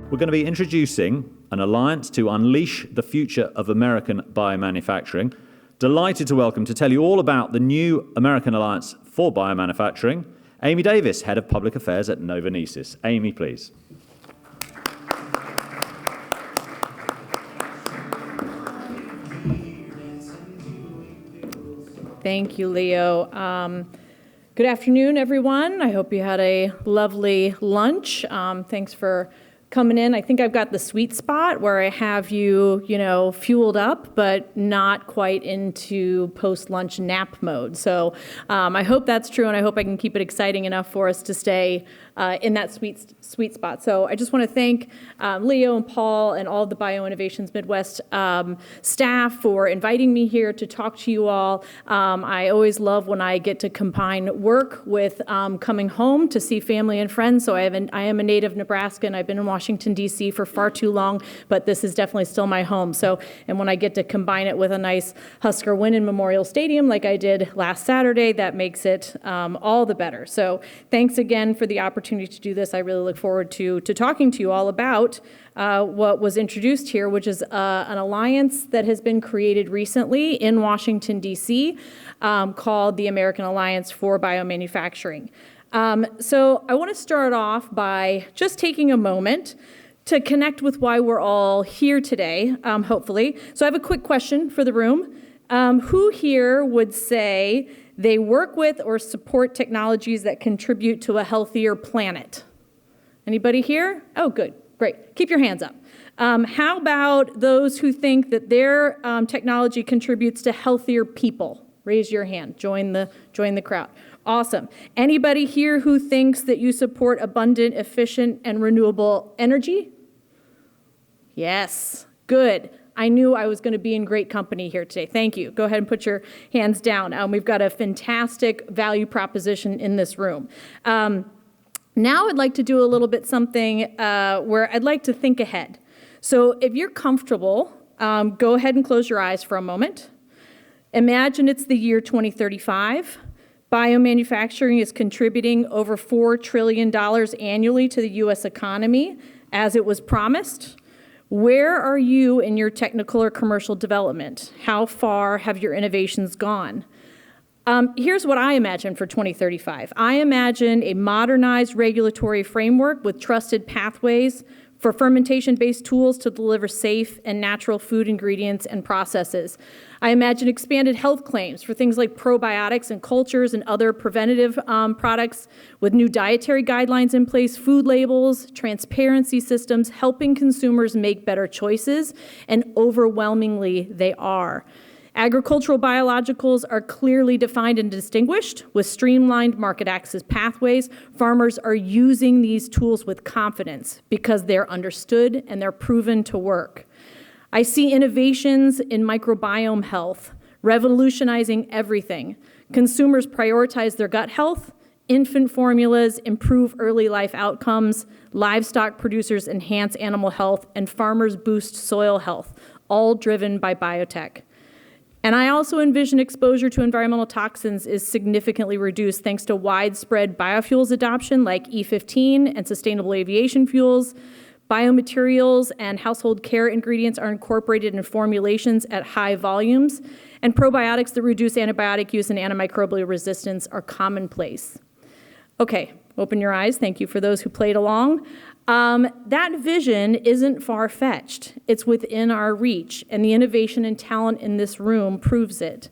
We're going to be introducing an alliance to unleash the future of American biomanufacturing. Delighted to welcome to tell you all about the new American Alliance for Biomanufacturing, Amy Davis, Head of Public Affairs at Novonesis. Amy, please. Thank you, Leo. Good afternoon, everyone. I hope you had a lovely lunch. Thanks for coming in. I think I've got the sweet spot where I have you, fueled up, but not quite into post-lunch nap mode. So I hope that's true, and I hope I can keep it exciting enough for us to stay in that sweet spot. So I just want to thank Leo and Paul and all of the Bioinnovations Midwest staff for inviting me here to talk to you all. I always love when I get to combine work with coming home to see family and friends. So I am a native Nebraskan. I've been in Washington, D.C. for far too long, but this is definitely still my home. So, and when I get to combine it with a nice Husker win in Memorial Stadium like I did last Saturday, that makes it all the better. So thanks again for the opportunity to do this. I really look forward to talking to you all about what was introduced here, which is an alliance that has been created recently in Washington, D.C., called the American Alliance for Biomanufacturing. So I want to start off by just taking a moment to connect with why we're all here today, hopefully. So I have a quick question for the room. Who here would say they work with or support technologies that contribute to a healthier planet? Anybody here? Oh, good. Great. Keep your hands up. How about those who think that their technology contributes to healthier people? Raise your hand. Join the crowd. Awesome. Anybody here who thinks that you support abundant, efficient, and renewable energy? Yes. Good. I knew I was going to be in great company here today. Thank you. Go ahead and put your hands down. We've got a fantastic value proposition in this room. Now I'd like to do a little bit something where I'd like to think ahead. So if you're comfortable, go ahead and close your eyes for a moment. Imagine it's the year 2035. Biomanufacturing is contributing over $4 trillion annually to the U.S. economy, as it was promised. Where are you in your technical or commercial development? How far have your innovations gone? Here's what I imagine for 2035. I imagine a modernized regulatory framework with trusted pathways for fermentation-based tools to deliver safe and natural food ingredients and processes. I imagine expanded health claims for things like probiotics and cultures and other preventative products with new dietary guidelines in place, food labels, transparency systems, helping consumers make better choices, and overwhelmingly they are. Agricultural biologicals are clearly defined and distinguished with streamlined market access pathways. Farmers are using these tools with confidence because they're understood and they're proven to work. I see innovations in microbiome health, revolutionizing everything. Consumers prioritize their gut health, infant formulas improve early life outcomes, livestock producers enhance animal health, and farmers boost soil health, all driven by biotech. And I also envision exposure to environmental toxins is significantly reduced thanks to widespread biofuels adoption like E15 and sustainable aviation fuels. Biomaterials and household care ingredients are incorporated in formulations at high volumes, and probiotics that reduce antibiotic use and antimicrobial resistance are commonplace. Okay, open your eyes. Thank you for those who played along. That vision isn't far-fetched. It's within our reach, and the innovation and talent in this room proves it.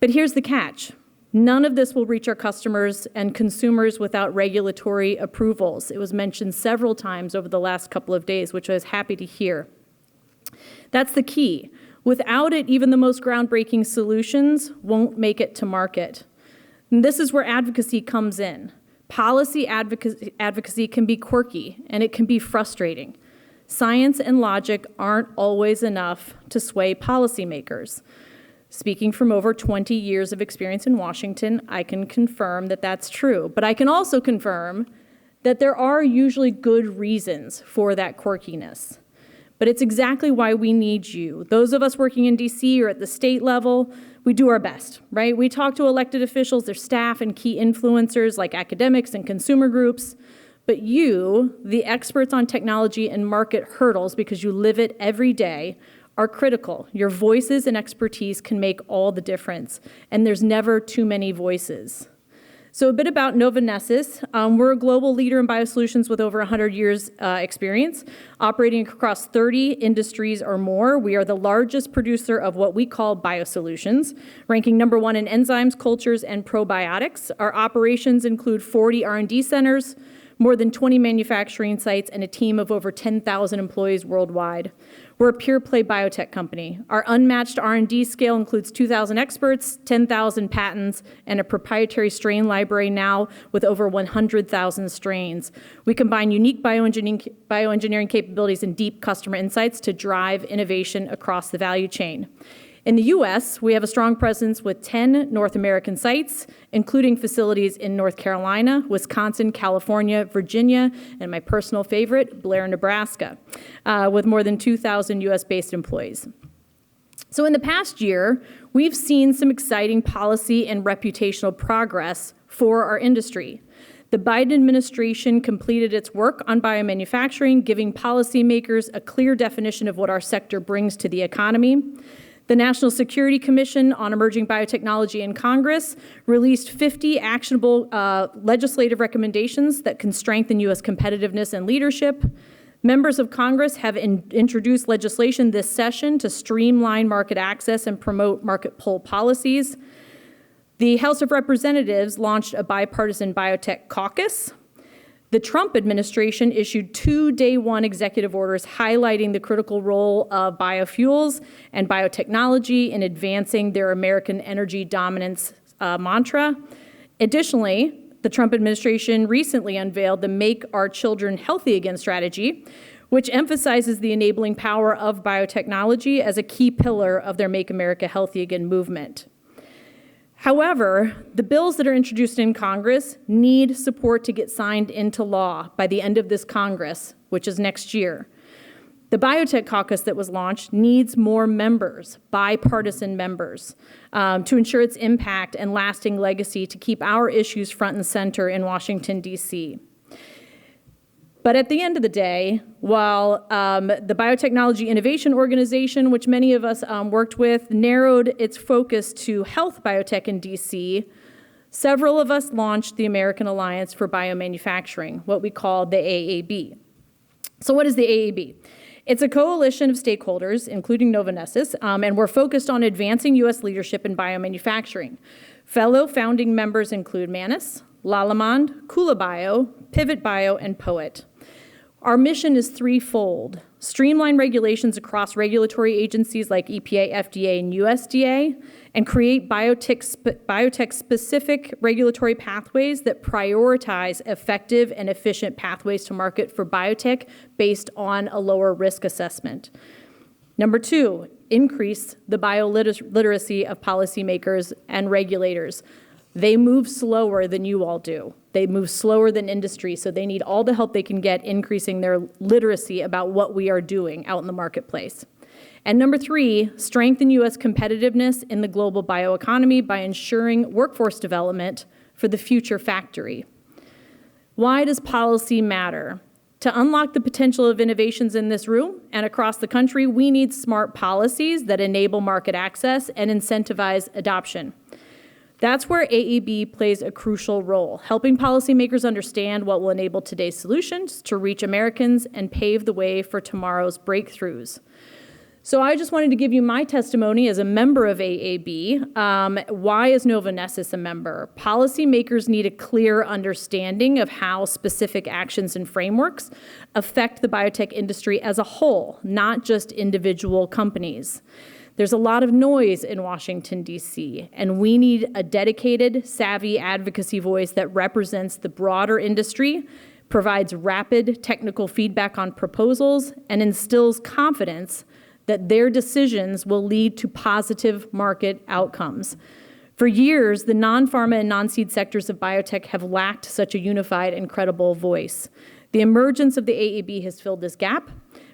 But here's the catch. None of this will reach our customers and consumers without regulatory approvals. It was mentioned several times over the last couple of days, which I was happy to hear. That's the key. Without it, even the most groundbreaking solutions won't make it to market. And this is where advocacy comes in. Policy advocacy can be quirky, and it can be frustrating. Science and logic aren't always enough to sway policymakers. Speaking from over 20 years of experience in Washington, I can confirm that that's true. But I can also confirm that there are usually good reasons for that quirkiness. But it's exactly why we need you. Those of us working in DC or at the state level, we do our best, right? We talk to elected officials, their staff, and key influencers like academics and consumer groups. But you, the experts on technology and market hurdles, because you live it every day, are critical. Your voices and expertise can make all the difference, and there's never too many voices. So a bit about Novonesis. We're a global leader in biosolutions with over 100 years experience, operating across 30 industries or more. We are the largest producer of what we call biosolutions, ranking number 1 in enzymes, cultures, and probiotics. Our operations include 40 R&D centers, more than 20 manufacturing sites, and a team of over 10,000 employees worldwide. We're a pure-play biotech company. Our unmatched R&D scale includes 2,000 experts, 10,000 patents, and a proprietary strain library now with over 100,000 strains. We combine unique bioengineering capabilities and deep customer insights to drive innovation across the value chain. In the U.S., we have a strong presence with 10 North American sites, including facilities in North Carolina, Wisconsin, California, Virginia, and my personal favorite, Blair, Nebraska, with more than 2,000 U.S.-based employees. So in the past year, we've seen some exciting policy and reputational progress for our industry. The Biden administration completed its work on biomanufacturing, giving policymakers a clear definition of what our sector brings to the economy. The National Security Commission on Emerging Biotechnology in Congress released 50 actionable legislative recommendations that can strengthen U.S. competitiveness and leadership. Members of Congress have introduced legislation this session to streamline market access and promote market pull policies. The House of Representatives launched a bipartisan biotech caucus. The Trump administration issued 2 day-one executive orders highlighting the critical role of biofuels and biotechnology in advancing their American energy dominance mantra. Additionally, the Trump administration recently unveiled the Make Our Children Healthy Again strategy, which emphasizes the enabling power of biotechnology as a key pillar of their Make America Healthy Again movement. However, the bills that are introduced in Congress need support to get signed into law by the end of this Congress, which is next year. The Biotech Caucus that was launched needs more members, bipartisan members, to ensure its impact and lasting legacy to keep our issues front and center in Washington, D.C. But at the end of the day, while the Biotechnology Innovation Organization, which many of us worked with, narrowed its focus to health biotech in DC, several of us launched the American Alliance for Biomanufacturing, what we call the AAB. So what is the AAB? It's a coalition of stakeholders, including Novonesis, and we're focused on advancing U.S. leadership in biomanufacturing. Fellow founding members include Manus, Lalamond, Kula Bio, Pivot Bio, and Poet. Our mission is threefold: streamline regulations across regulatory agencies like EPA, FDA, and USDA, and create biotech-specific regulatory pathways that prioritize effective and efficient pathways to market for biotech based on a lower risk assessment. Number 2, increase the bioliteracy of policymakers and regulators. They move slower than you all do. They move slower than industry, so they need all the help they can get increasing their literacy about what we are doing out in the marketplace. And number 3, strengthen U.S. competitiveness in the global bioeconomy by ensuring workforce development for the future factory. Why does policy matter? To unlock the potential of innovations in this room and across the country, we need smart policies that enable market access and incentivize adoption. That's where AAB plays a crucial role, helping policymakers understand what will enable today's solutions to reach Americans and pave the way for tomorrow's breakthroughs. So I just wanted to give you my testimony as a member of AAB. Why is Novonesis a member? Policymakers need a clear understanding of how specific actions and frameworks affect the biotech industry as a whole, not just individual companies. There's a lot of noise in Washington, D.C., and we need a dedicated, savvy advocacy voice that represents the broader industry, provides rapid technical feedback on proposals, and instills confidence that their decisions will lead to positive market outcomes. For years, the non-pharma and non-seed sectors of biotech have lacked such a unified and credible voice. The emergence of the AAB has filled this gap,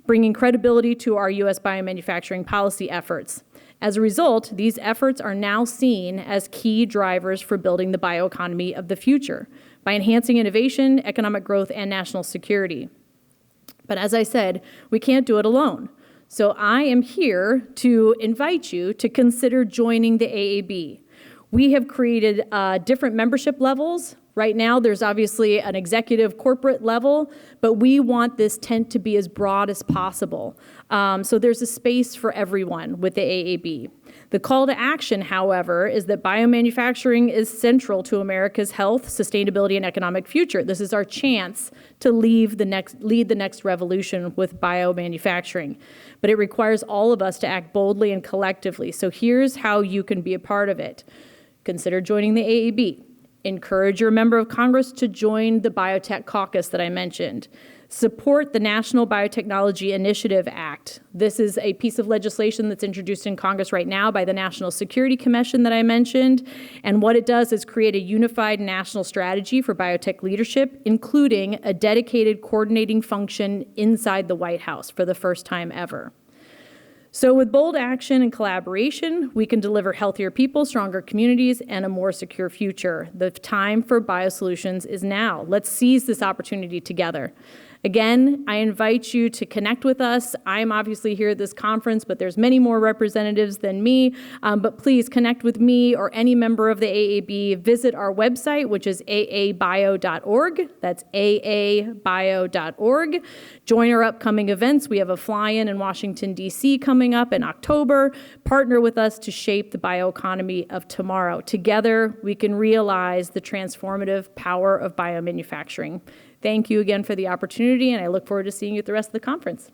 bringing credibility to our U.S. biomanufacturing policy efforts. As a result, these efforts are now seen as key drivers for building the bioeconomy of the future. by enhancing innovation, economic growth, and national security. But as I said, we can't do it alone. So I am here to invite you to consider joining the AAB. We have created different membership levels. Right now, there's obviously an executive corporate level, but we want this tent to be as broad as possible. So there's a space for everyone with the AAB. The call to action, however, is that biomanufacturing is central to America's health, sustainability, and economic future. This is our chance to lead the next revolution with biomanufacturing. But it requires all of us to act boldly and collectively. So here's how you can be a part of it. Consider joining the AAB. Encourage your member of Congress to join the Biotech Caucus that I mentioned. Support the National Biotechnology Initiative Act. This is a piece of legislation that's introduced in Congress right now by the National Security Commission that I mentioned. And what it does is create a unified national strategy for biotech leadership, including a dedicated coordinating function inside the White House for the first time ever. So with bold action and collaboration, we can deliver healthier people, stronger communities, and a more secure future. The time for biosolutions is now. Let's seize this opportunity together. Again, I invite you to connect with us. I'm obviously here at this conference, but there's many more representatives than me. But please connect with me or any member of the AAB. Visit our website, which is aabio.org. That's aabio.org. Join our upcoming events. We have a fly-in in Washington, D.C. coming up in October. Partner with us to shape the bioeconomy of tomorrow. Together, we can realize the transformative power of biomanufacturing. Thank you again for the opportunity, and I look forward to seeing you at the rest of the conference.